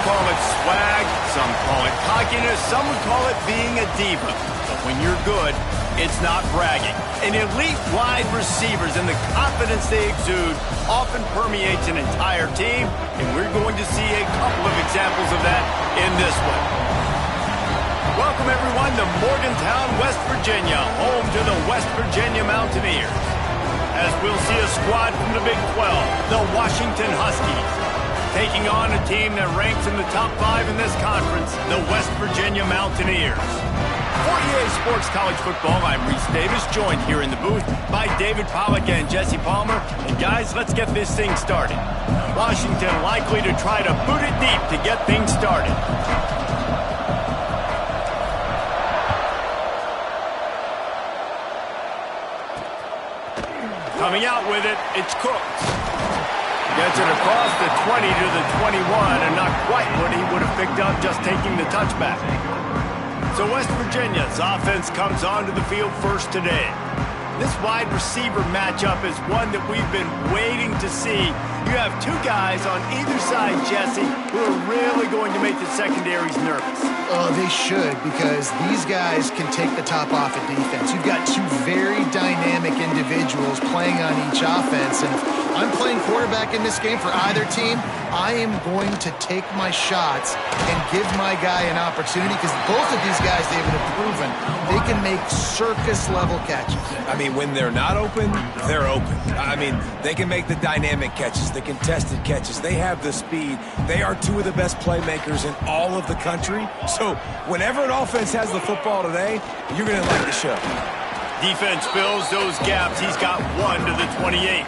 call it swag, some call it cockiness, some would call it being a diva. But when you're good, it's not bragging. And elite wide receivers and the confidence they exude often permeates an entire team, and we're going to see a couple of examples of that in this one. Welcome, everyone, to Morgantown, West Virginia, home to the West Virginia Mountaineers. As we'll see a squad from the Big 12, the Washington Huskies, taking on a team that ranks in the top 5 in this conference, the West Virginia Mountaineers. For EA Sports College Football, I'm Reese Davis, joined here in the booth by David Pollack and Jesse Palmer. And guys, let's get this thing started. Washington likely to try to boot it deep to get things started. Coming out with it, it's Cooks. Gets it across the 20 to the 21, and not quite what he would have picked up just taking the touchback. So West Virginia's offense comes onto the field first today. This wide receiver matchup is one that we've been waiting to see. You have two guys on either side, Jesse, who are really going to make the secondaries nervous. Oh, they should, because these guys can take the top off of defense. You've got two very dynamic individuals playing on each offense, and if I'm playing quarterback in this game for either team, I am going to take my shots and give my guy an opportunity, because both of these guys, David, have proven they can make circus-level catches. I mean, when they're not open, they're open. I mean, they can make the dynamic catches, the contested catches. They have the speed. They are two of the best playmakers in all of the country. So whenever an offense has the football today, you're going to like the show. Defense fills those gaps. He's got one to the 28.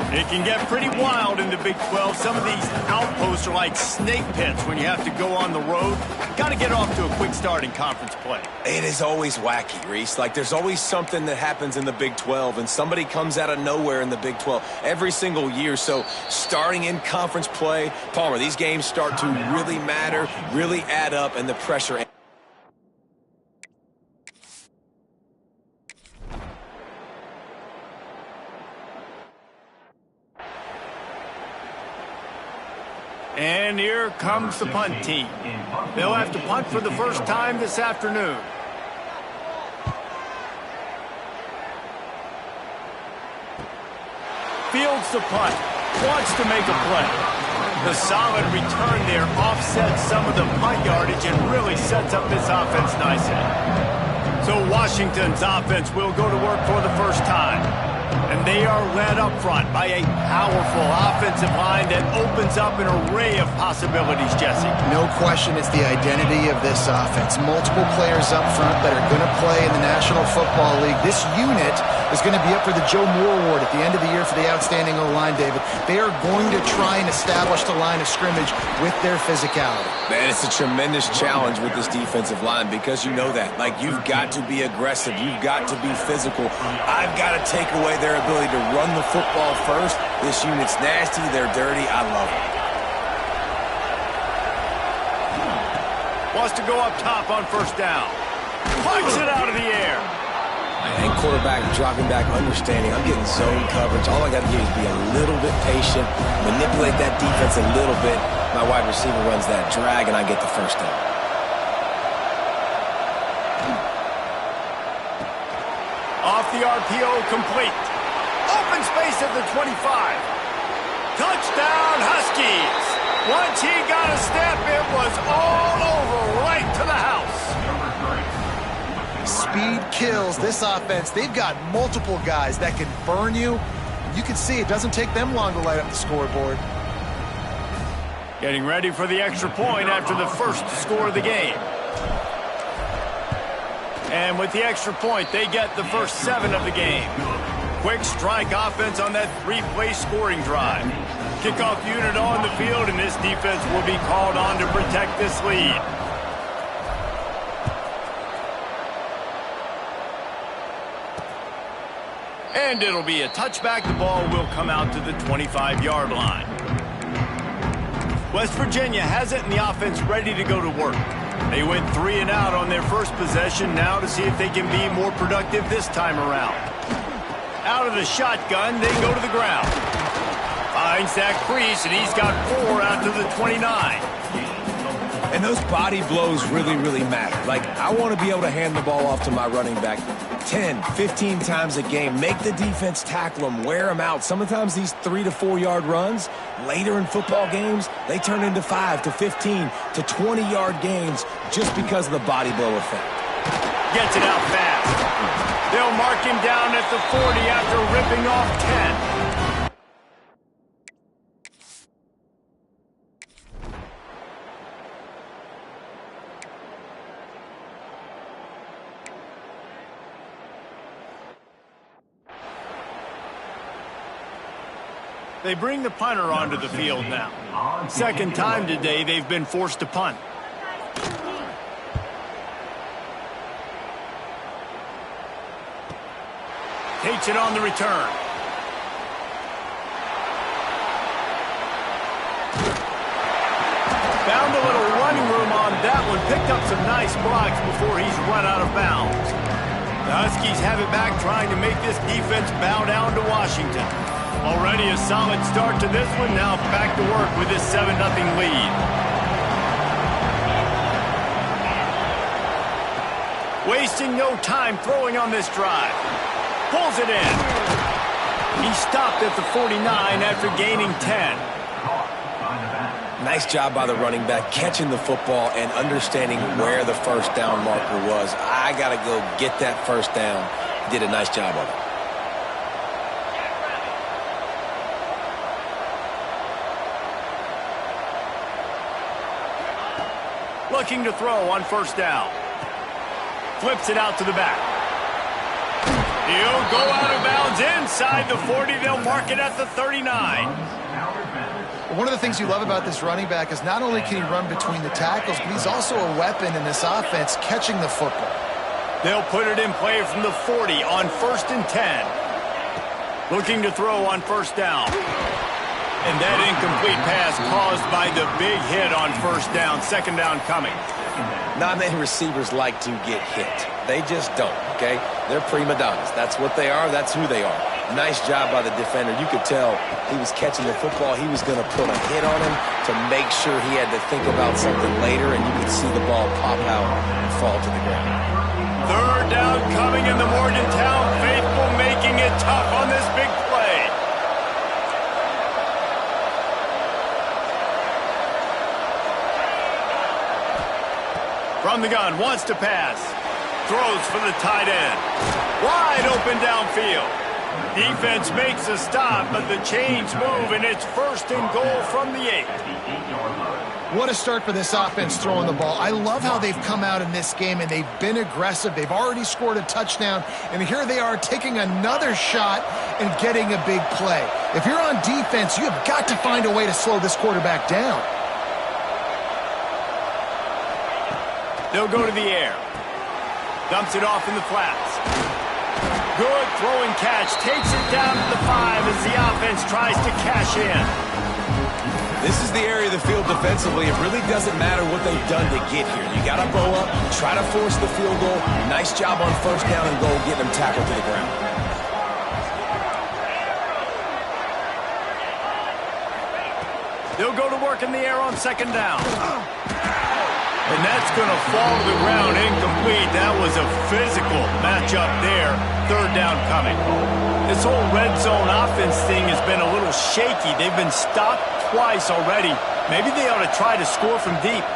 It can get pretty wild in the Big 12. Some of these outposts are like snake pits when you have to go on the road. Got to get off to a quick start in conference play. It is always wacky, Reese. Like, there's always something that happens in the Big 12, and somebody comes out of nowhere in the Big 12 every single year. So starting in conference play, Palmer, these games start to really matter, really add up, and the pressure. And here comes the punt team. They'll have to punt for the first time this afternoon. Fields the punt. Wants to make a play. The solid return there offsets some of the punt yardage and really sets up this offense nicely. So Washington's offense will go to work for the first time. And they are led up front by a powerful offensive line that opens up an array of possibilities, Jesse. No question, it's the identity of this offense. Multiple players up front that are going to play in the National Football League. This unit is going to be up for the Joe Moore Award at the end of the year for the outstanding O-line, David. They are going to try and establish the line of scrimmage with their physicality. Man, it's a tremendous challenge with this defensive line, because you know that. Like, you've got to be aggressive. You've got to be physical. I've got to take away their ability to run the football first. This unit's nasty. They're dirty. I love it. Wants to go up top on first down. Plucks it out of the air. And quarterback dropping back, understanding I'm getting zone coverage. All I got to do is be a little bit patient, manipulate that defense a little bit. My wide receiver runs that drag, and I get the first down. Off the RPO, complete. Open space at the 25. Touchdown, Huskies. Once he got a step, it was all over, right to the house. Speed kills this offense. They've got multiple guys that can burn you. You can see it doesn't take them long to light up the scoreboard. Getting ready for the extra point after the first score of the game. And with the extra point, they get the first 7 of the game. Quick strike offense on that 3-play scoring drive. Kickoff unit on the field, and this defense will be called on to protect this lead. And it'll be a touchback. The ball will come out to the 25-yard line. West Virginia has it, and the offense ready to go to work. They went 3 and out on their first possession, now to see if they can be more productive this time around. Out of the shotgun, they go to the ground. Finds that crease, and he's got 4 out to the 29. And those body blows really, really matter. Like, I want to be able to hand the ball off to my running back 10, 15 times a game. Make the defense tackle them, wear them out. Sometimes these 3 to 4 yard runs, later in football games, they turn into 5 to 15 to 20 yard games just because of the body blow effect. Gets it out fast. They'll mark him down at the 40 after ripping off 10. They bring the punter onto the field now. Second time today they've been forced to punt. Takes it on the return. Found a little running room on that one. Picked up some nice blocks before he's run out of bounds. The Huskies have it back, trying to make this defense bow down to Washington. Already a solid start to this one. Now back to work with this 7-0 lead. Wasting no time throwing on this drive. Pulls it in. He stopped at the 49 after gaining 10. Nice job by the running back, catching the football and understanding where the first down marker was. I got to go get that first down. Did a nice job of it. Looking to throw on first down. Flips it out to the back. He'll go out of bounds inside the 40. They'll mark it at the 39. One of the things you love about this running back is not only can he run between the tackles, but he's also a weapon in this offense catching the football. They'll put it in play from the 40 on 1st and 10. Looking to throw on first down. And that incomplete pass caused by the big hit on first down. Second down coming. Not many receivers like to get hit. They just don't, okay? They're prima donnas. That's what they are. That's who they are. Nice job by the defender. You could tell he was catching the football. He was going to put a hit on him to make sure he had to think about something later, and you could see the ball pop out and fall to the ground. Third down coming in the Morgantown faithful, making it tough on this big play. From the gun, wants to pass. Throws for the tight end. Wide open downfield. Defense makes a stop, but the chains move, and it's 1st and goal from the 8. What a start for this offense throwing the ball. I love how they've come out in this game, and they've been aggressive. They've already scored a touchdown, and here they are taking another shot and getting a big play. If you're on defense, you have got to find a way to slow this quarterback down. They'll go to the air. Dumps it off in the flats. Good throwing catch. Takes it down to the 5 as the offense tries to cash in. This is the area of the field defensively. It really doesn't matter what they've done to get here. You got to bow up, try to force the field goal. Nice job on first down and goal, getting them tackled to the ground. They'll go to work in the air on second down. And that's going to fall to the ground incomplete. That was a physical matchup there. Third down coming. This whole red zone offense thing has been a little shaky. They've been stopped twice already. Maybe they ought to try to score from deep.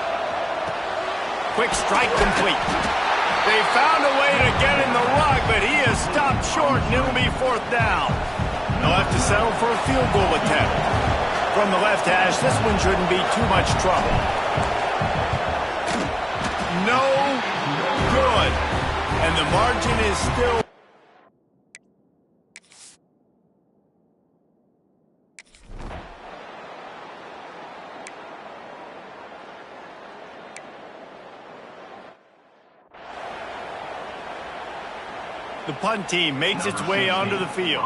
Quick strike complete. They found a way to get in the rug, but he is stopped short, and it'll be 4th down. They'll have to settle for a field goal attempt. From the left hash, this one shouldn't be too much trouble. No good. And the margin is still... The punt team makes its way onto the field.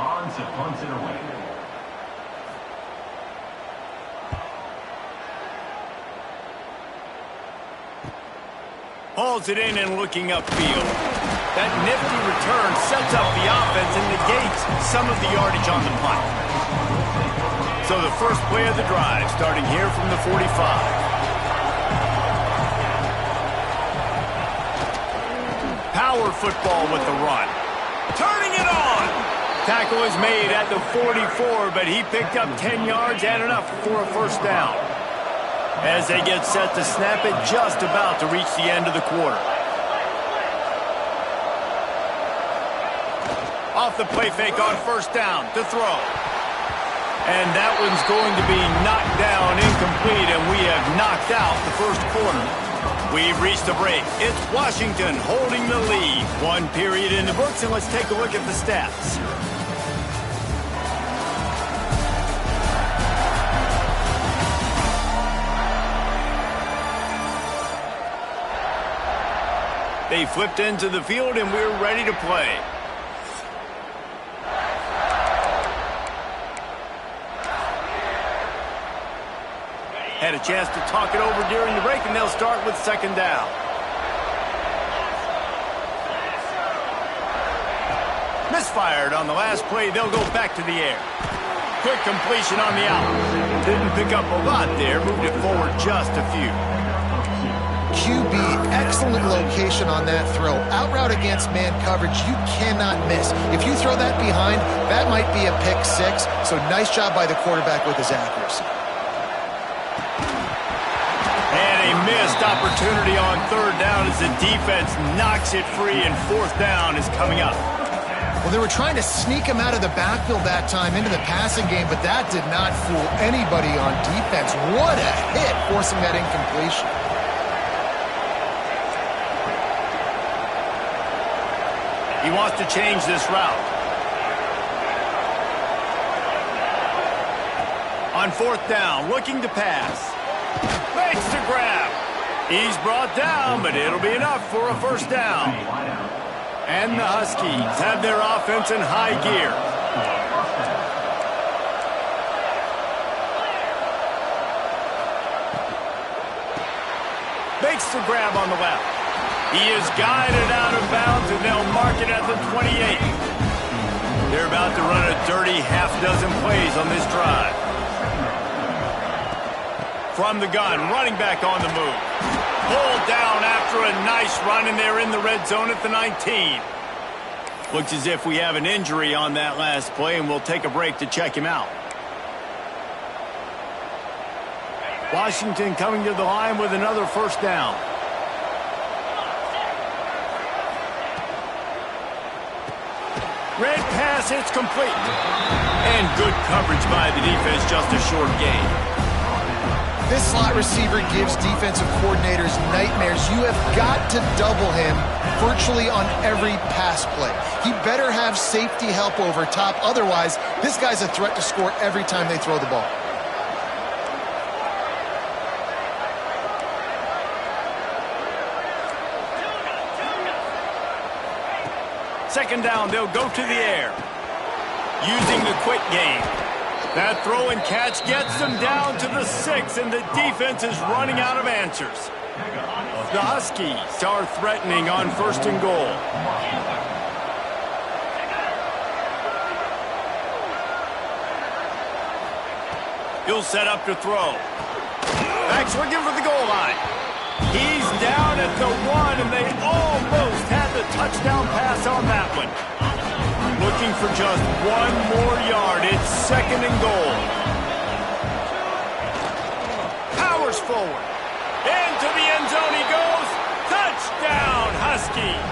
Hauls it in and looking upfield. That nifty return sets up the offense and negates some of the yardage on the punt. So the first play of the drive starting here from the 45. Power football with the run. Turning it on. Tackle is made at the 44, but he picked up 10 yards and enough for a first down. As they get set to snap it, just about to reach the end of the quarter. Off the play fake on first down to throw. And that one's going to be knocked down incomplete, and we have knocked out the first quarter. We've reached a break. It's Washington holding the lead. One period in the books, and let's take a look at the stats. They flipped into the field, and we're ready to play. Had a chance to talk it over during the break, and they'll start with second down. Misfired on the last play. They'll go back to the air. Quick completion on the out. Didn't pick up a lot there. Moved it forward just a few. QB, excellent location on that throw. Out route against man coverage, you cannot miss. If you throw that behind, that might be a pick six. So nice job by the quarterback with his accuracy. And a missed opportunity on third down as the defense knocks it free, and fourth down is coming up. Well, they were trying to sneak him out of the backfield that time into the passing game, but that did not fool anybody on defense. What a hit, forcing that incompletion. He wants to change this route. On fourth down, looking to pass. Makes the grab. He's brought down, but it'll be enough for a first down. And the Huskies have their offense in high gear. Makes the grab on the left. He is guided out of bounds, and they'll mark it at the 28. They're about to run a dirty half-dozen plays on this drive. From the gun, running back on the move. Pulled down after a nice run, and they're in the red zone at the 19. Looks as if we have an injury on that last play, and we'll take a break to check him out. Washington coming to the line with another first down. Red pass, it's complete. And good coverage by the defense, just a short gain. This slot receiver gives defensive coordinators nightmares. You have got to double him virtually on every pass play. He better have safety help over top. Otherwise, this guy's a threat to score every time they throw the ball. Second down, they'll go to the air. Using the quick game. That throw and catch gets them down to the 6, and the defense is running out of answers. The Huskies are threatening on first and goal. He'll set up to throw. Backs looking for the goal line. He's down at the 1, and they almost had the touchdown pass on that one. Looking for just one more yard. It's second and goal. Powers forward. Into the end zone he goes. Touchdown, Huskies.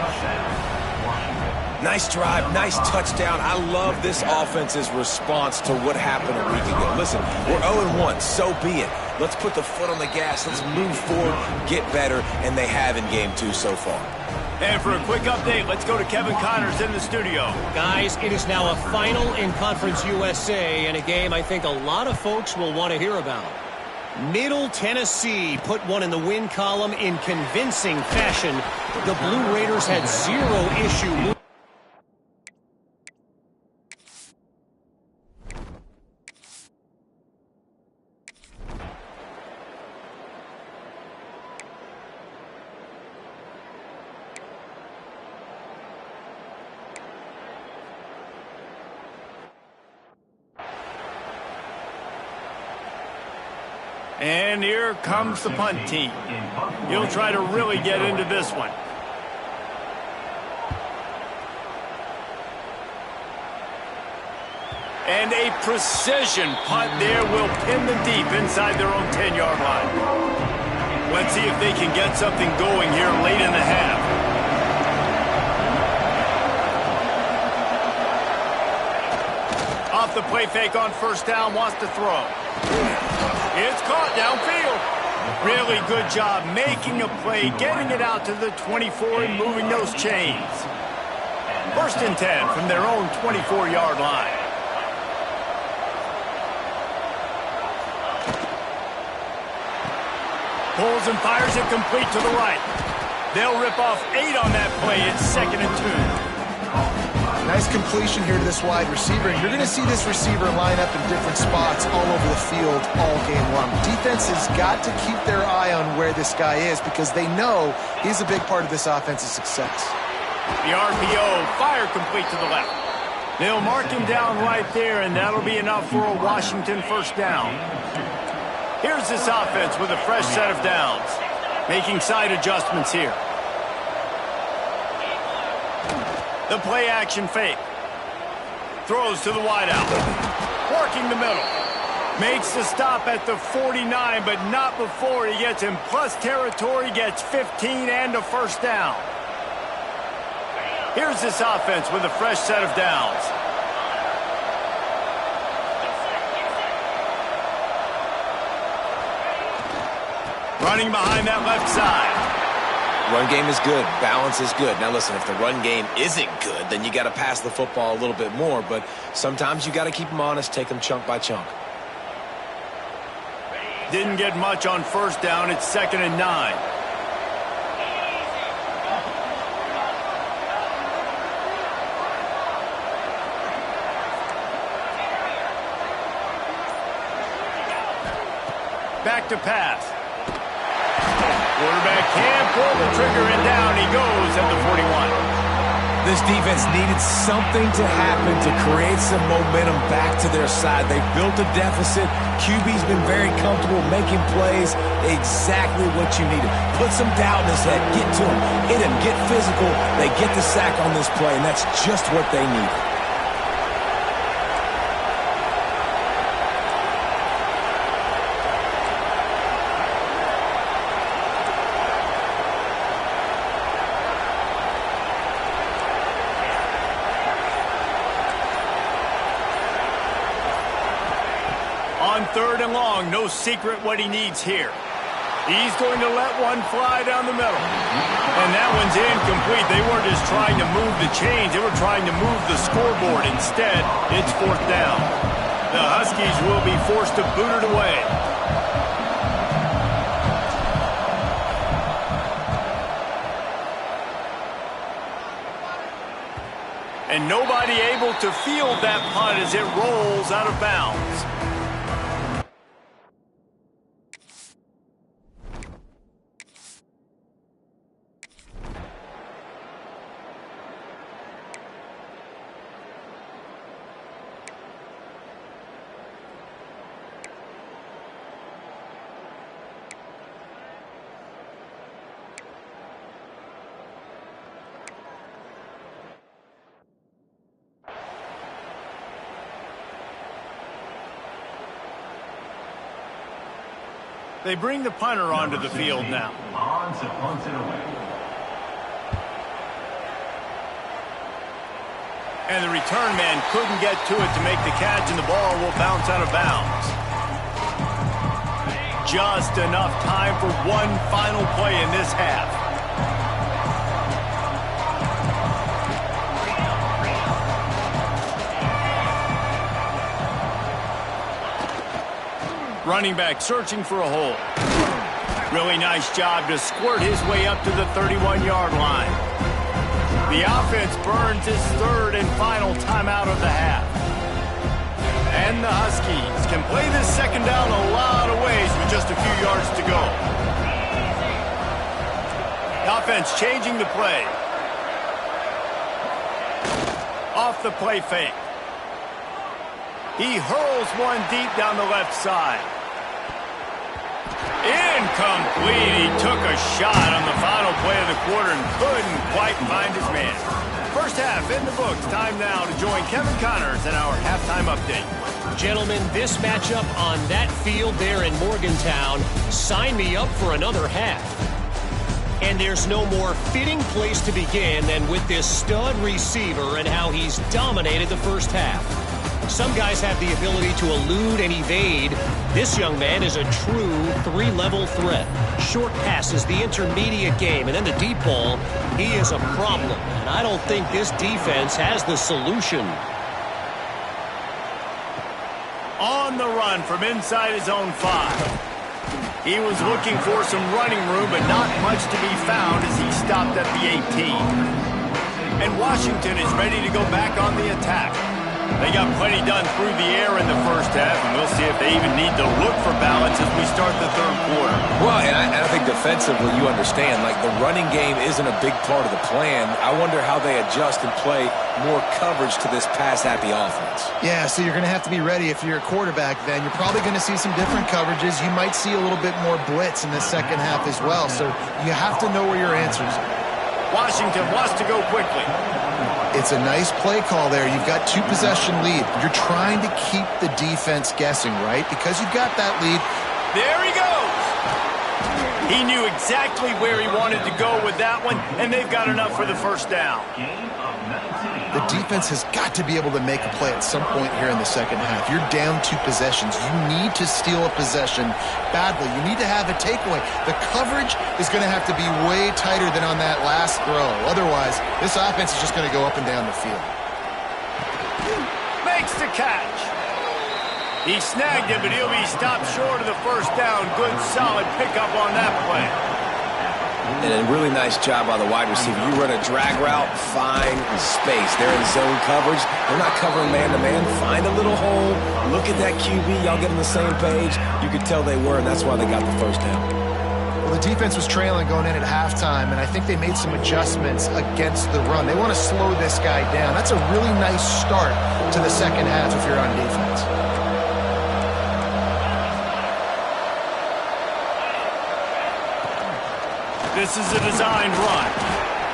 Nice drive, nice touchdown. I love this offense's response to what happened a week ago. Listen, we're 0-1, so be it. Let's put the foot on the gas. Let's move forward, get better, and they have in game 2 so far. And for a quick update, let's go to Kevin Connors in the studio. Guys, it is now a final in Conference USA, and a game I think a lot of folks will want to hear about. Middle Tennessee put one in the win column in convincing fashion. The Blue Raiders had zero issue. And here comes the punt team. He'll try to really get into this one. And a precision punt there will pin them deep inside their own 10-yard line. Let's see if they can get something going here late in the half. Off the play fake on first down, wants to throw. It's caught downfield. Really good job making a play, getting it out to the 24 and moving those chains. First and 10 from their own 24-yard line. Pulls and fires it complete to the right. They'll rip off 8 on that play. It's 2nd and 2. Nice completion here to this wide receiver. And you're going to see this receiver line up in different spots all over the field all game long. Defense has got to keep their eye on where this guy is because they know he's a big part of this offense's success. The RPO, fire complete to the left. They'll mark him down right there, and that'll be enough for a Washington first down. Here's this offense with a fresh set of downs. Making side adjustments here. The play action fake. Throws to the wideout. Working the middle. Makes the stop at the 49, but not before he gets in plus territory, gets 15 and a first down. Here's this offense with a fresh set of downs. Running behind that left side. Run game is good. Balance is good. Now listen, if the run game isn't good, then you got to pass the football a little bit more. But sometimes you got to keep them honest, take them chunk by chunk. Didn't get much on first down. It's 2nd and 9. Back to pass. Quarterback can't pull the trigger, and down he goes at the 41. This defense needed something to happen to create some momentum back to their side. They built a deficit. QB's been very comfortable making plays. Exactly what you needed. Put some doubt in his head. Get to him. Hit him. Get physical. They get the sack on this play, and that's just what they needed. On 3rd and long, no secret what he needs here. He's going to let one fly down the middle. And that one's incomplete. They weren't just trying to move the chains. They were trying to move the scoreboard. Instead, it's 4th down. The Huskies will be forced to boot it away. And nobody able to field that punt as it rolls out of bounds. They bring the punter onto the field now. And the return man couldn't get to it to make the catch, and the ball will bounce out of bounds. Just enough time for one final play in this half. Running back searching for a hole. Really nice job to squirt his way up to the 31-yard line. The offense burns his 3rd and final timeout of the half. And the Huskies can play this 2nd down a lot of ways with just a few yards to go. The offense changing the play. Off the play fake. He hurls one deep down the left side. Incomplete. He took a shot on the final play of the quarter and couldn't quite find his man. First half in the books. Time now to join Kevin Connors in our halftime update. Gentlemen, this matchup on that field there in Morgantown, sign me up for another half. And there's no more fitting place to begin than with this stud receiver and how he's dominated the first half. Some guys have the ability to elude and evade. This young man is a true three-level threat. Short passes, the intermediate game, and then the deep ball. He is a problem, and I don't think this defense has the solution. On the run from inside his own 5. He was looking for some running room, but not much to be found as he stopped at the 18. And Washington is ready to go back on the attack. They got plenty done through the air in the first half, and we'll see if they even need to look for balance as we start the third quarter. Well, and I think defensively, you understand, like the running game isn't a big part of the plan. I wonder how they adjust and play more coverage to this pass-happy offense. Yeah, so you're going to have to be ready if you're a quarterback then. You're probably going to see some different coverages. You might see a little bit more blitz in the second half as well, so you have to know where your answers are. Washington wants to go quickly. It's a nice play call there. You've got 2-possession lead. You're trying to keep the defense guessing, right? Because you've got that lead. There he goes. He knew exactly where he wanted to go with that one, and they've got enough for the first down. The defense has got to be able to make a play at some point here in the second half. You're down 2 possessions. You need to steal a possession badly. You need to have a takeaway. The coverage is going to have to be way tighter than on that last throw. Otherwise, this offense is just going to go up and down the field. Makes the catch. He snagged it, but he'll be stopped short of the first down. Good, solid pickup on that play. And a really nice job by the wide receiver. You run a drag route, find space. They're in zone coverage. They're not covering man-to-man. Find a little hole. Look at that QB. Y'all get on the same page. You could tell they were, and that's why they got the first down. Well, the defense was trailing going in at halftime, and I think they made some adjustments against the run. They want to slow this guy down. That's a really nice start to the second half if you're on defense. This is a designed run.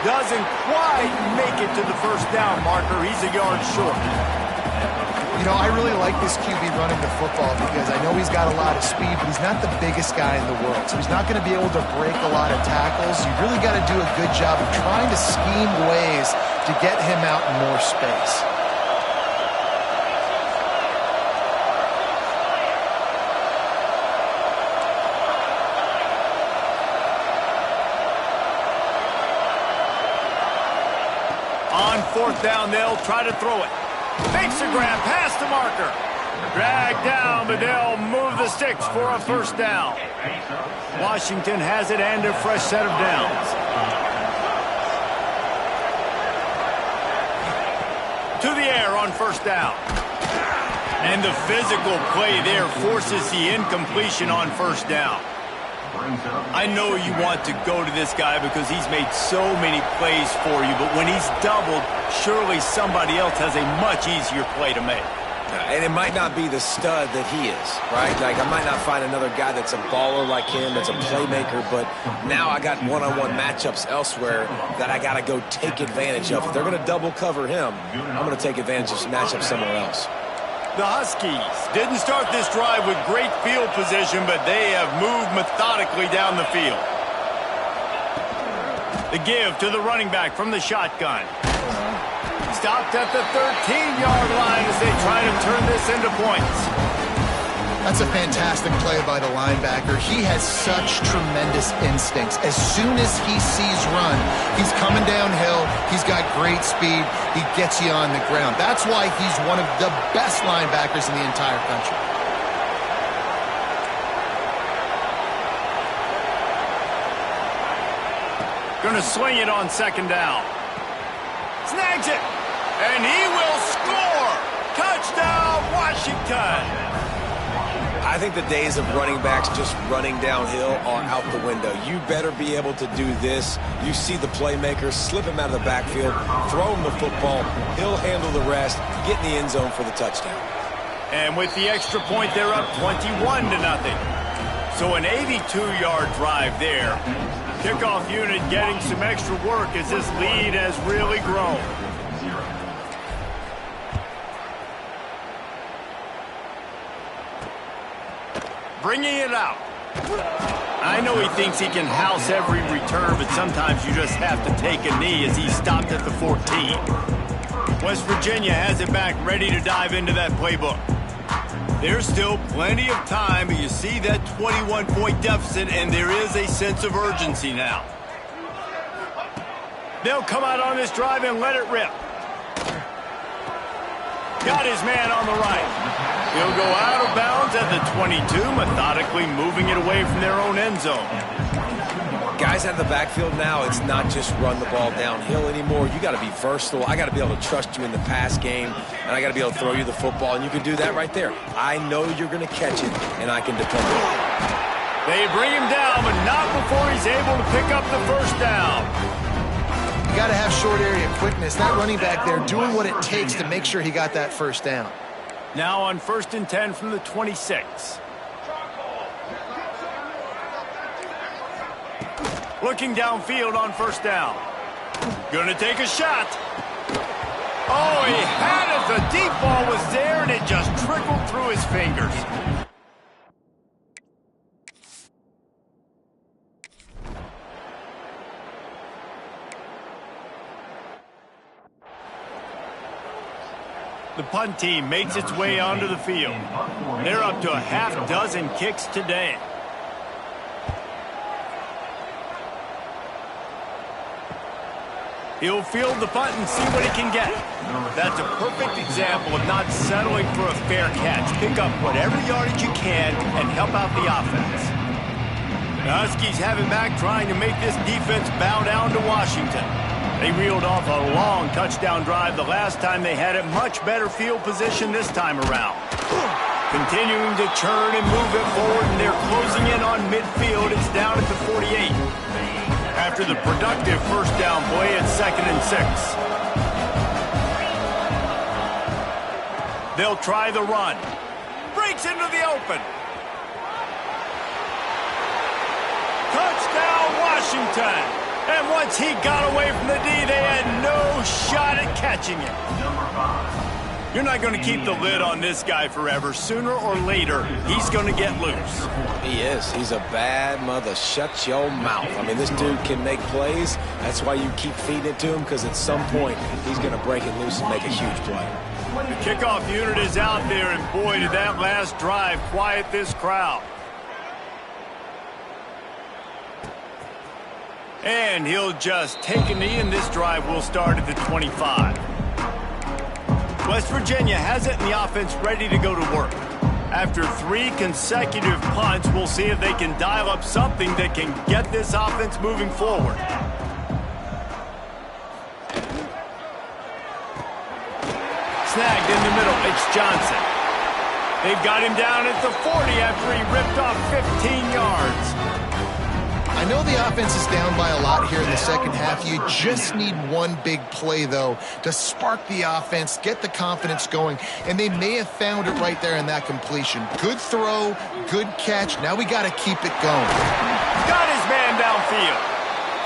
Doesn't quite make it to the first down marker. He's a yard short. You know, I really like this QB running the football because I know he's got a lot of speed, but he's not the biggest guy in the world. So he's not going to be able to break a lot of tackles. You really got to do a good job of trying to scheme ways to get him out in more space. On fourth down, they'll try to throw it. Makes a grab past the marker. Dragged down, but they'll move the sticks for a first down. Washington has it and a fresh set of downs. To the air on first down. And the physical play there forces the incompletion on first down. I know you want to go to this guy because he's made so many plays for you, but when he's doubled, surely somebody else has a much easier play to make. And it might not be the stud that he is, right? Like, I might not find another guy that's a baller like him, that's a playmaker, but now I got one-on-one matchups elsewhere that I got to go take advantage of. If they're going to double cover him, I'm going to take advantage of matchups somewhere else. The Huskies didn't start this drive with great field position, but they have moved methodically down the field. The give to the running back from the shotgun. Stopped at the 13-yard line as they try to turn this into points. That's a fantastic play by the linebacker. He has such tremendous instincts. As soon as he sees run, he's coming downhill. He's got great speed. He gets you on the ground. That's why he's one of the best linebackers in the entire country. Gonna swing it on second down. Snags it. And he will score. Touchdown, Washington. I think the days of running backs just running downhill are out the window. You better be able to do this. You see the playmaker, slip him out of the backfield, throw him the football, he'll handle the rest, get in the end zone for the touchdown. And with the extra point, they're up 21-0. So an 82-yard drive there. Kickoff unit getting some extra work as this lead has really grown. Bringing it out. I know he thinks he can house every return, but sometimes you just have to take a knee as he stopped at the 14. West Virginia has it back, ready to dive into that playbook. There's still plenty of time, but you see that 21-point deficit, and there is a sense of urgency now. They'll come out on this drive and let it rip. Got his man on the right. He'll go out of bounds at the 22, methodically moving it away from their own end zone. Guys out of the backfield now, it's not just run the ball downhill anymore. You got to be versatile. I got to be able to trust you in the pass game, and I got to be able to throw you the football, and you can do that right there. I know you're going to catch it, and I can depend on it. They bring him down, but not before he's able to pick up the first down. You got to have short area quickness. That running back there doing what it takes to make sure he got that first down. Now on 1st and 10 from the 26. Looking downfield on first down. Gonna take a shot. Oh, he had it. The deep ball was there, and it just trickled through his fingers. The punt team makes its way onto the field. They're up to a half dozen kicks today. He'll field the punt and see what he can get. That's a perfect example of not settling for a fair catch. Pick up whatever yardage you can and help out the offense. The Huskies have it back, trying to make this defense bow down to Washington. They reeled off a long touchdown drive the last time they had it. Much better field position this time around. Continuing to churn and move it forward, and they're closing in on midfield. It's down at the 48. After the productive first down play, it's 2nd and 6. They'll try the run. Breaks into the open. Touchdown, Washington. And once he got away from the D, they had no shot at catching him. You're not going to keep the lid on this guy forever. Sooner or later, he's going to get loose. He is. He's a bad mother. Shut your mouth. I mean, this dude can make plays. That's why you keep feeding it to him, because at some point, he's going to break it loose and make a huge play. The kickoff unit is out there, and boy, did that last drive quiet this crowd. And he'll just take a knee, and this drive will start at the 25. West Virginia has it, and the offense ready to go to work. After 3 consecutive punts, we'll see if they can dial up something that can get this offense moving forward. Snagged in the middle, it's Johnson. They've got him down at the 40 after he ripped off 15 yards. I know the offense is down by a lot here in the second half. You just need one big play, though, to spark the offense, get the confidence going, and they may have found it right there in that completion. Good throw, good catch. Now we got to keep it going. Got his man downfield.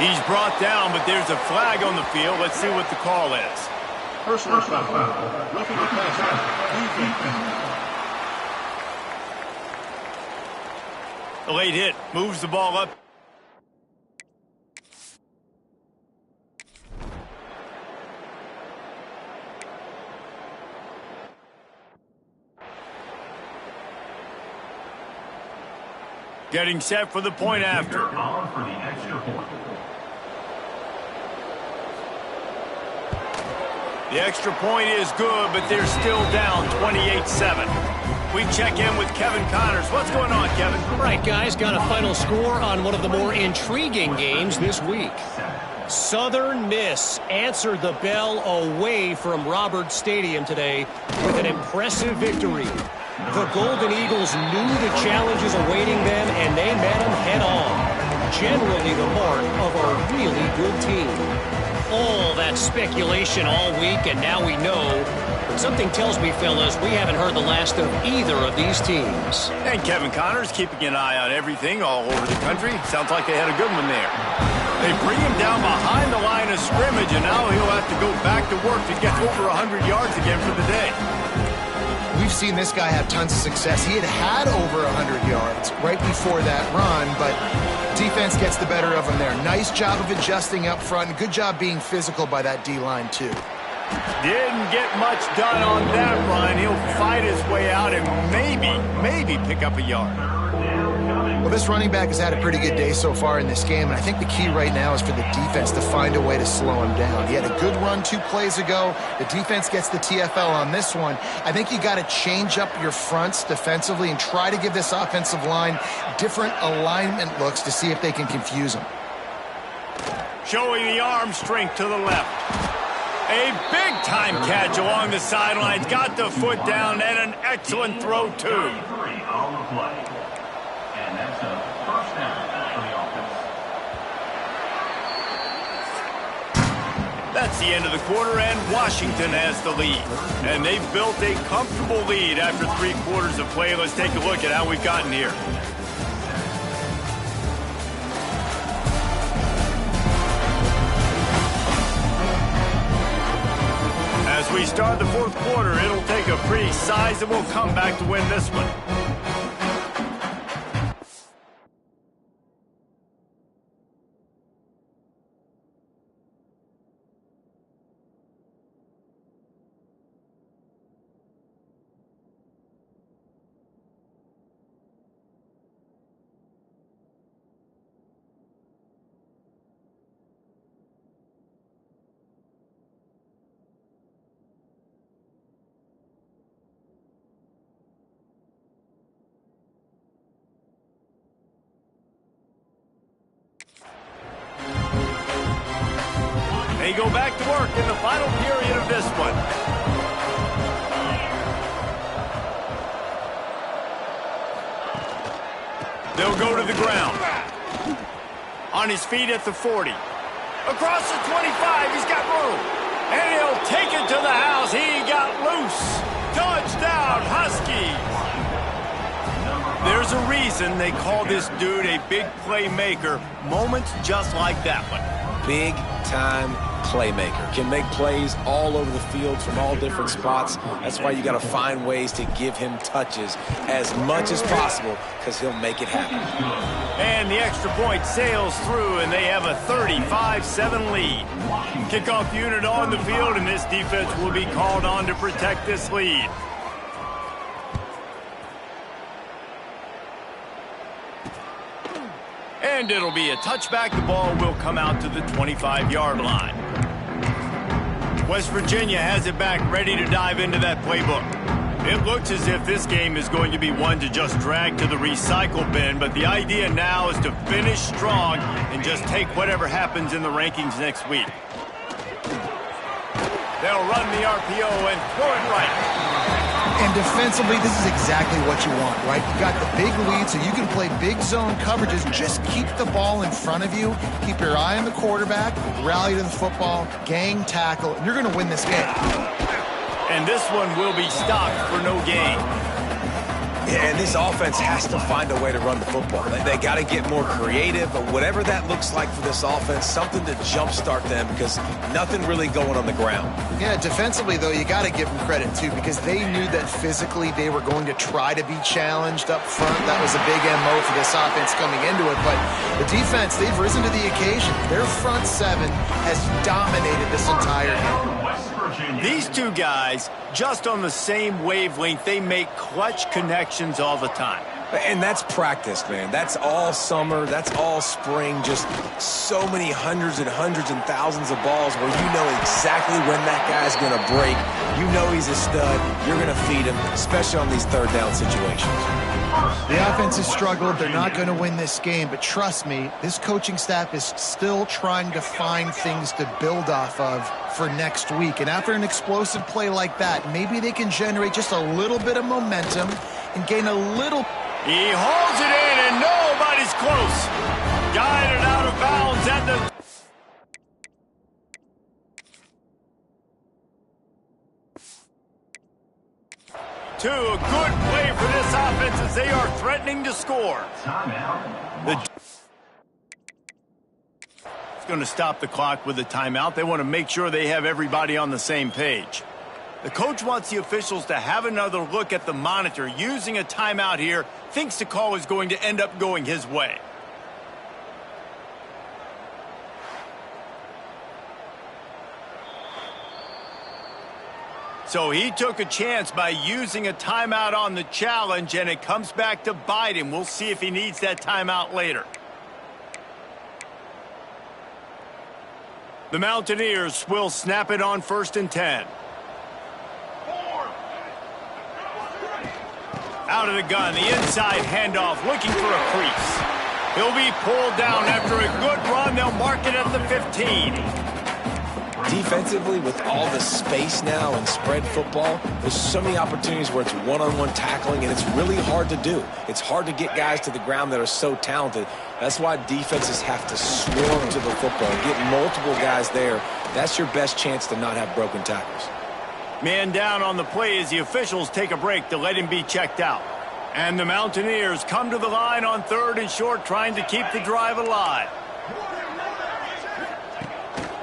He's brought down, but there's a flag on the field. Let's see what the call is. Personal foul. Roughing the passer. The late hit moves the ball up. Getting set for the point after. The extra point is good, but they're still down 28-7. We check in with Kevin Connors. What's going on, Kevin? Right, guys, got a final score on one of the more intriguing games this week. Southern Miss answered the bell away from Roberts Stadium today with an impressive victory. The Golden Eagles knew the challenges awaiting them, and they met them head-on. Generally the mark of a really good team. all that speculation all week, and now we know. But something tells me, fellas, we haven't heard the last of either of these teams. And Kevin Connor's keeping an eye on everything all over the country. Sounds like they had a good one there. They bring him down behind the line of scrimmage, and now he'll have to go back to work to get over 100 yards again for the day. We've seen this guy have tons of success. He had over 100 yards right before that run, but defense gets the better of him there. Nice job of adjusting up front, and good job being physical by that D-line, too. Didn't get much done on that run. He'll fight his way out and maybe pick up a yard. Well, this running back has had a pretty good day so far in this game, and I think the key right now is for the defense to find a way to slow him down. He had a good run 2 plays ago. The defense gets the TFL on this one. I think you got to change up your fronts defensively and try to give this offensive line different alignment looks to see if they can confuse him. Showing the arm strength to the left. A big-time catch along the sidelines. Got the foot down and an excellent throw, too. That's the end of the quarter, and Washington has the lead. And they've built a comfortable lead after 3 quarters of play. Let's take a look at how we've gotten here. As we start the 4th quarter, it'll take a pretty sizable comeback to win this one. They go back to work in the final period of this one. They'll go to the ground. On his feet at the 40. Across the 25, he's got room. And he'll take it to the house. He got loose. Touchdown, Huskies. There's a reason they call this dude a big playmaker. Moments just like that one. Big-time playmaker. Can make plays all over the field from all different spots. That's why you got to find ways to give him touches as much as possible, because he'll make it happen. And the extra point sails through, and they have a 35-7 lead. Kickoff unit on the field, and this defense will be called on to protect this lead. And it'll be a touchback. The ball will come out to the 25-yard line. West Virginia has it back, ready to dive into that playbook. It looks as if this game is going to be one to just drag to the recycle bin, but the idea now is to finish strong and just take whatever happens in the rankings next week. They'll run the RPO and throw it right. And defensively, this is exactly what you want, right? You got the big lead, so you can play big zone coverages. Just keep the ball in front of you. Keep your eye on the quarterback. Rally to the football. Gang tackle. And you're going to win this game. And this one will be stopped for no gain. Yeah, and this offense has to find a way to run the football. They got to get more creative, but whatever that looks like for this offense, something to jumpstart them, because nothing really going on the ground. Yeah, defensively, though, you got to give them credit, too, because they knew that physically they were going to try to be challenged up front. That was a big MO for this offense coming into it, but the defense, they've risen to the occasion. Their front 7 has dominated this entire game. These two guys, just on the same wavelength, they make clutch connections all the time. And that's practice, man. That's all summer. That's all spring. Just so many hundreds and thousands of balls where you know exactly when that guy's going to break. You know he's a stud. You're going to feed him, especially on these third down situations. The offense has struggled. They're not going to win this game, but trust me, this coaching staff is still trying to find things to build off of for next week. And after an explosive play like that, maybe they can generate just a little bit of momentum and gain a little... He holds it in, and nobody's close. Guided out of bounds at the... 2. A good play for this offense as they are threatening to score. It's going to stop the clock with a timeout. They want to make sure they have everybody on the same page. The coach wants the officials to have another look at the monitor. Using a timeout here, thinks the call is going to end up going his way. So he took a chance by using a timeout on the challenge, and it comes back to bite him. We'll see if he needs that timeout later. The Mountaineers will snap it on 1st and 10. Out of the gun, the inside handoff, looking for a crease. He'll be pulled down after a good run. They'll mark it at the 15. Defensively, with all the space now and spread football, there's so many opportunities where it's one-on-one tackling, and it's really hard to do. It's hard to get guys to the ground that are so talented. That's why defenses have to swarm to the football, get multiple guys there. That's your best chance to not have broken tackles. Man down on the play as the officials take a break to let him be checked out. And the Mountaineers come to the line on 3rd and short, trying to keep the drive alive.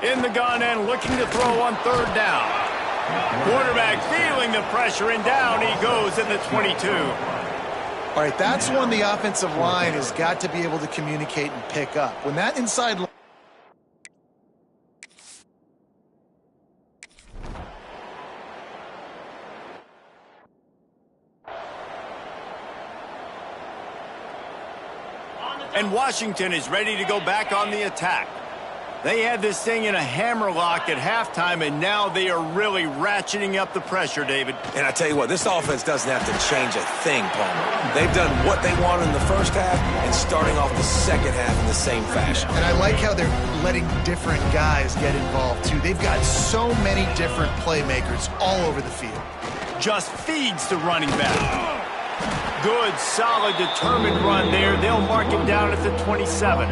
In the gun and looking to throw on 3rd down. Quarterback feeling the pressure, and down he goes at the 22. All right, that's one the offensive line has got to be able to communicate and pick up. When that inside line... And Washington is ready to go back on the attack. They had this thing in a hammerlock at halftime, and now they are really ratcheting up the pressure, David. And I tell you what, this offense doesn't have to change a thing, Palmer. They've done what they wanted in the first half and starting off the second half in the same fashion. And I like how they're letting different guys get involved, too. They've got so many different playmakers all over the field. Just feeds the running back. Good, solid, determined run there. They'll mark him down at the 27.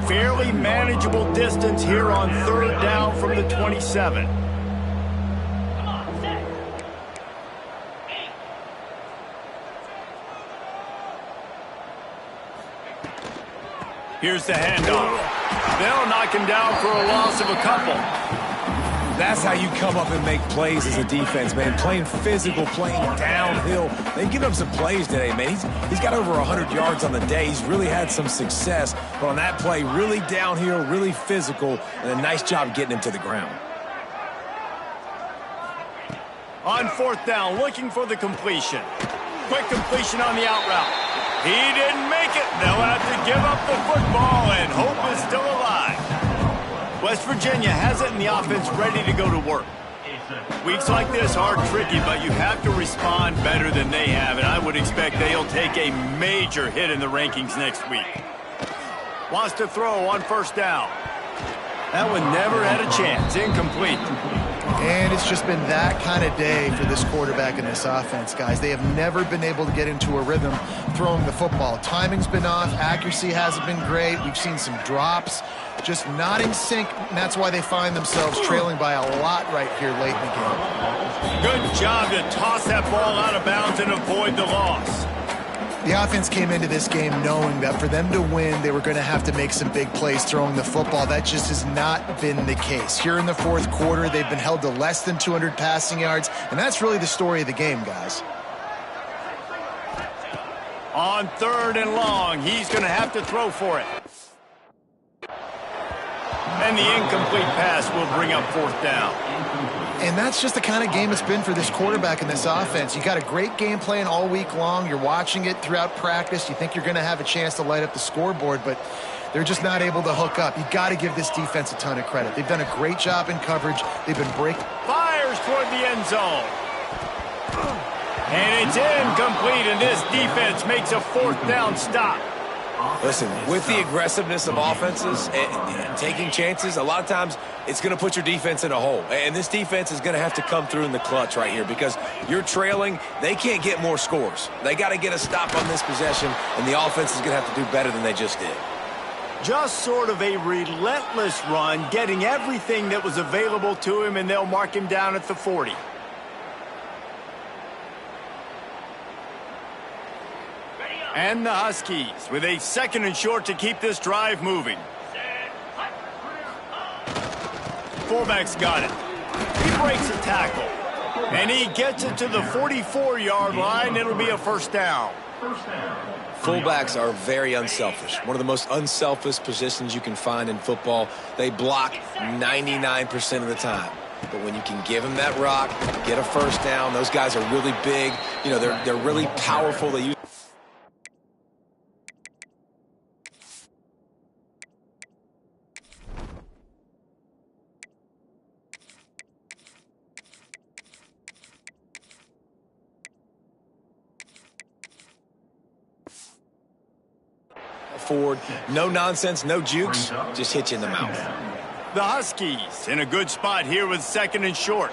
Fairly manageable distance here on 3rd down from the 27. Here's the handoff. They'll knock him down for a loss of a couple. That's how you come up and make plays as a defense, man. Playing physical, playing downhill. They give him some plays today, man. He's got over 100 yards on the day. He's really had some success. But on that play, really downhill, really physical, and a nice job getting him to the ground. On 4th down, looking for the completion. Quick completion on the out route. He didn't make it. They'll have to give up the football, and hope is still alive. West Virginia has it, and the offense ready to go to work. Weeks like this are tricky, but you have to respond better than they have, and I would expect they'll take a major hit in the rankings next week. Wants to throw on 1st down. That one never had a chance. Incomplete. And it's just been that kind of day for this quarterback and this offense, guys. They have never been able to get into a rhythm throwing the football. Timing's been off. Accuracy hasn't been great. We've seen some drops. Just not in sync, and that's why they find themselves trailing by a lot right here late in the game. Good job to toss that ball out of bounds and avoid the loss. The offense came into this game knowing that for them to win, they were going to have to make some big plays throwing the football. That just has not been the case. Here in the 4th quarter, they've been held to less than 200 passing yards, and that's really the story of the game, guys. On 3rd and long, he's going to have to throw for it. And the incomplete pass will bring up 4th down. And that's just the kind of game it's been for this quarterback and this offense. You got a great game plan all week long. You're watching it throughout practice. You think you're going to have a chance to light up the scoreboard, but they're just not able to hook up. You got to give this defense a ton of credit. They've done a great job in coverage. They've been breaking. Fires toward the end zone. And it's incomplete, and this defense makes a 4th down stop. Listen, with the aggressiveness of offenses and taking chances, a lot of times it's going to put your defense in a hole. And this defense is going to have to come through in the clutch right here because you're trailing. They can't get more scores. They got to get a stop on this possession, and the offense is going to have to do better than they just did. Just sort of a relentless run, getting everything that was available to him, and they'll mark him down at the 40. And the Huskies with a 2nd and short to keep this drive moving. Fullback's got it. He breaks a tackle. And he gets it to the 44-yard line. It'll be a first down. Fullbacks are very unselfish. One of the most unselfish positions you can find in football. They block 99% of the time. But when you can give them that rock, get a first down, those guys are really big. You know, they're really powerful. They use forward. No nonsense, no jukes, just hit you in the mouth. The Huskies in a good spot here with 2nd and short.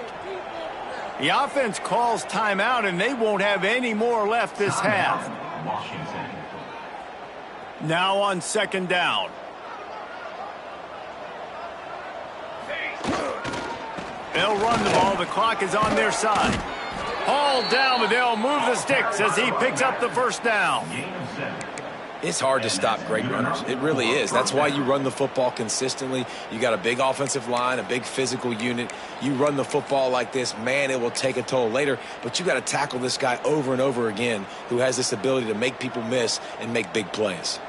The offense calls timeout, and they won't have any more left this half. Now on 2nd down. They'll run the ball. The clock is on their side. Hauled down, but they'll move the sticks as he picks up the first down. It's hard to stop great runners. It really is. That's why you run the football consistently. You got a big offensive line, a big physical unit. You run the football like this, man, it will take a toll later. But you got to tackle this guy over and over again who has this ability to make people miss and make big plays.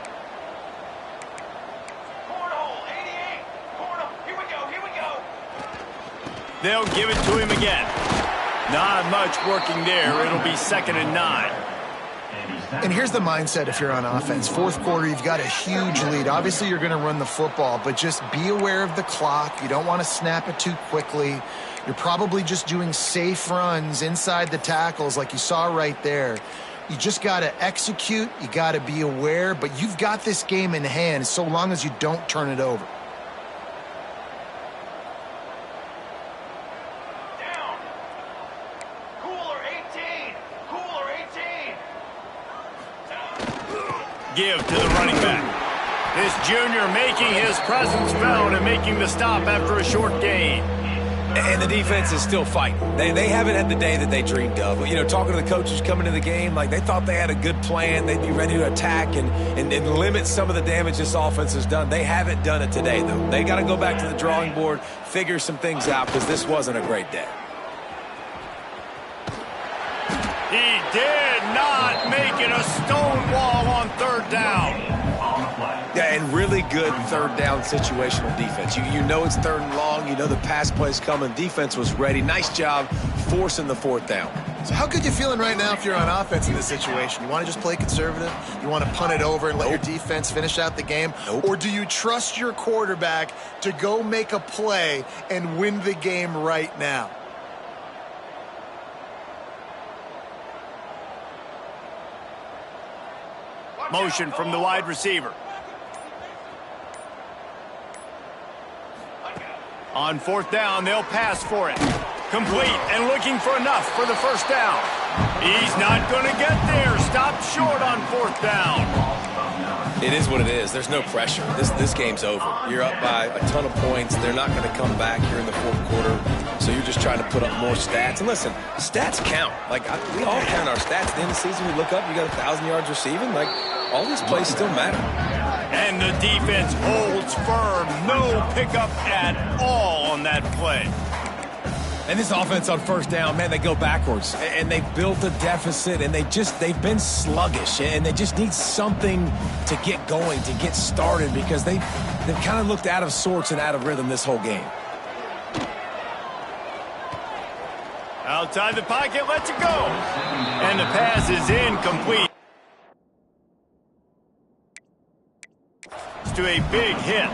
They'll give it to him again. Not much working there. It'll be 2nd and 9. And here's the mindset if you're on offense. 4th quarter, you've got a huge lead. Obviously, you're going to run the football, but just be aware of the clock. You don't want to snap it too quickly. You're probably just doing safe runs inside the tackles like you saw right there. You just got to execute. You got to be aware, but you've got this game in hand so long as you don't turn it over. Give to the running back. This junior making his presence felt and making the stop after a short gain. And the defense is still fighting. They haven't had the day that they dreamed of. You know, talking to the coaches coming to the game, like they thought they had a good plan. They'd be ready to attack and limit some of the damage this offense has done. They haven't done it today, though. They got to go back to the drawing board, figure some things out, because this wasn't a great day. He did not make it a stone wall on 3rd down. Yeah, and really good 3rd down situational defense. You know it's 3rd and long. You know the pass play's coming. Defense was ready. Nice job forcing the 4th down. So how good you feeling right now if you're on offense in this situation? You want to just play conservative? You want to punt it over and let your defense finish out the game? Or do you trust your quarterback to go make a play and win the game right now? Motion from the wide receiver. On 4th down, they'll pass for it. Complete and looking for enough for the first down. He's not going to get there. Stopped short on 4th down. It is what it is. There's no pressure. This game's over. You're up by a ton of points. They're not going to come back here in the 4th quarter. So you're just trying to put up more stats. And listen, stats count. Like, we all count our stats. At the end of the season, we look up, you got 1,000 yards receiving. Like, all these plays still matter. And the defense holds firm. No pickup at all on that play. And this offense on 1st down, man, they go backwards. And they built a deficit, and they've been sluggish. And they just need something to get going, to get started, because they've kind of looked out of sorts and out of rhythm this whole game. Outside the pocket, lets it go. And the pass is incomplete. To a big hit.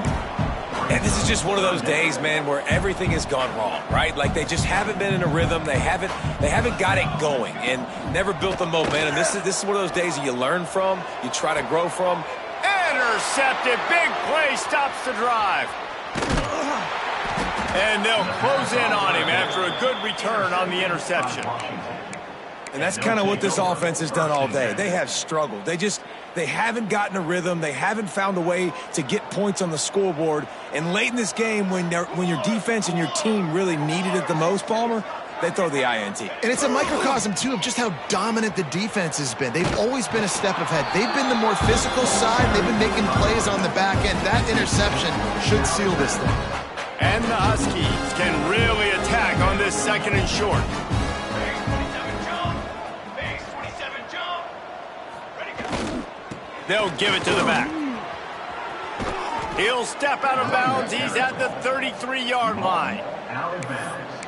And this is just one of those days, man, where everything has gone wrong, right? Like they just haven't been in a rhythm. They haven't got it going and never built the momentum. This is one of those days that you learn from, you try to grow from. Intercepted. Big play stops the drive. And they'll close in on him after a good return on the interception. And that's kind of what this offense has done all day. They have struggled. They haven't gotten a rhythm. They haven't found a way to get points on the scoreboard. And late in this game, when your defense and your team really needed it the most, Palmer, they throw the INT. And it's a microcosm, too, of just how dominant the defense has been. They've always been a step ahead. They've been the more physical side. They've been making plays on the back end. That interception should seal this thing. And the Huskies can really attack on this 2nd and short. They'll give it to the back. He'll step out of bounds. He's at the 33-yard line.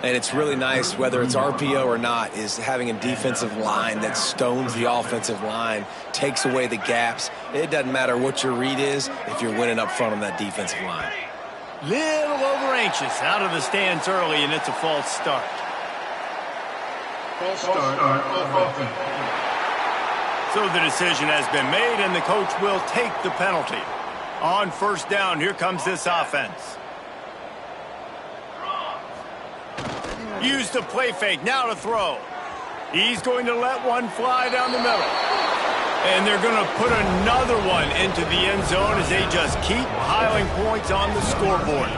And it's really nice, whether it's RPO or not, is having a defensive line that stones the offensive line, takes away the gaps. It doesn't matter what your read is if you're winning up front on that defensive line. Little over-anxious out of the stands early, and it's a false start. False start. Offense. So the decision has been made, and the coach will take the penalty. On 1st down, here comes this offense. Used the play fake, now to throw. He's going to let one fly down the middle. And they're going to put another one into the end zone as they just keep piling points on the scoreboard.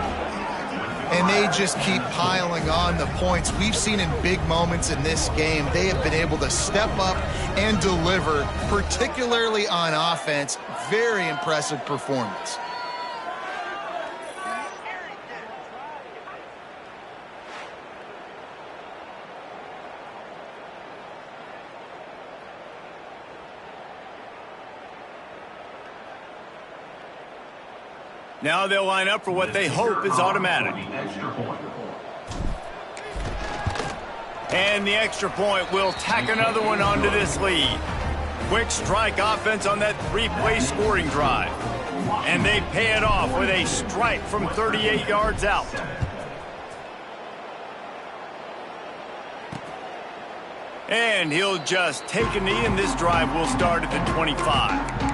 And they just keep piling on the points. We've seen in big moments in this game, they have been able to step up and deliver, particularly on offense. Very impressive performance. Now they'll line up for what they hope is automatic. And the extra point will tack another one onto this lead. Quick strike offense on that 3-play scoring drive. And they pay it off with a strike from 38 yards out. And he'll just take a knee, and this drive will start at the 25.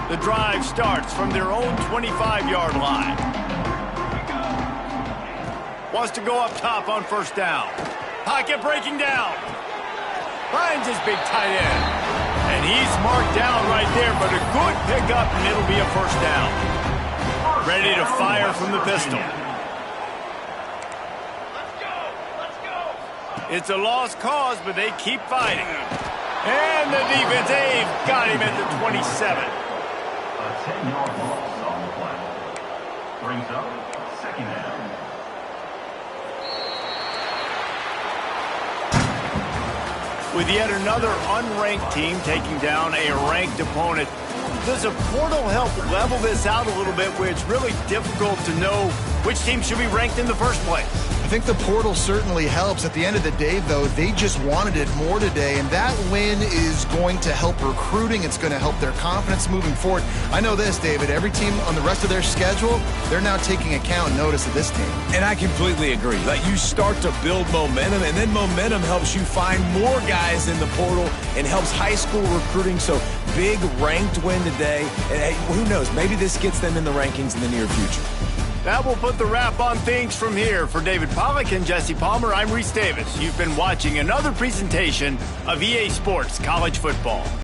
The drive starts from their own 25-yard line. Wants to go up top on 1st down. Pocket breaking down. Finds his big tight end. And he's marked down right there, but a good pickup, and it'll be a 1st down. Ready to fire from the pistol. It's a lost cause, but they keep fighting. And the defense, they've got him at the 27. 10-yard loss on the play. Brings up 2nd down. With yet another unranked team taking down a ranked opponent, does a portal help level this out a little bit where it's really difficult to know which team should be ranked in the first place? I think the portal certainly helps. At the end of the day, though, they just wanted it more today, and that win is going to help recruiting. It's going to help their confidence moving forward. I know this, David, every team on the rest of their schedule, they're now taking account and notice of this team. And I completely agree. Like, you start to build momentum, and then momentum helps you find more guys in the portal and helps high school recruiting. So big ranked win today. And hey, who knows, maybe this gets them in the rankings in the near future. That will put the wrap on things from here. For David Pollack and Jesse Palmer, I'm Reese Davis. You've been watching another presentation of EA Sports College Football.